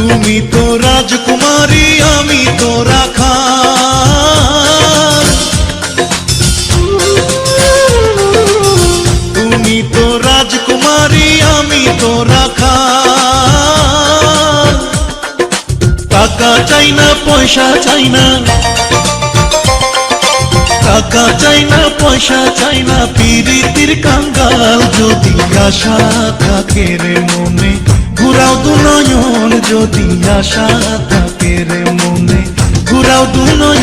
তুমি তো রাজকুমারী আমি তো রাখাল, তুমি তো রাজকুমারী আমি তো রাখাল। টাকা চাই না পয়সা চাই না, টাকা চাই না পয়সা চাই না, পিরিতির কাঙ্গাল। যদি আশা থাকে রে মনে ঘুরাও দু নয়ন, যদি আশা থাকে রে মনে ঘুরাও দু নয়ন।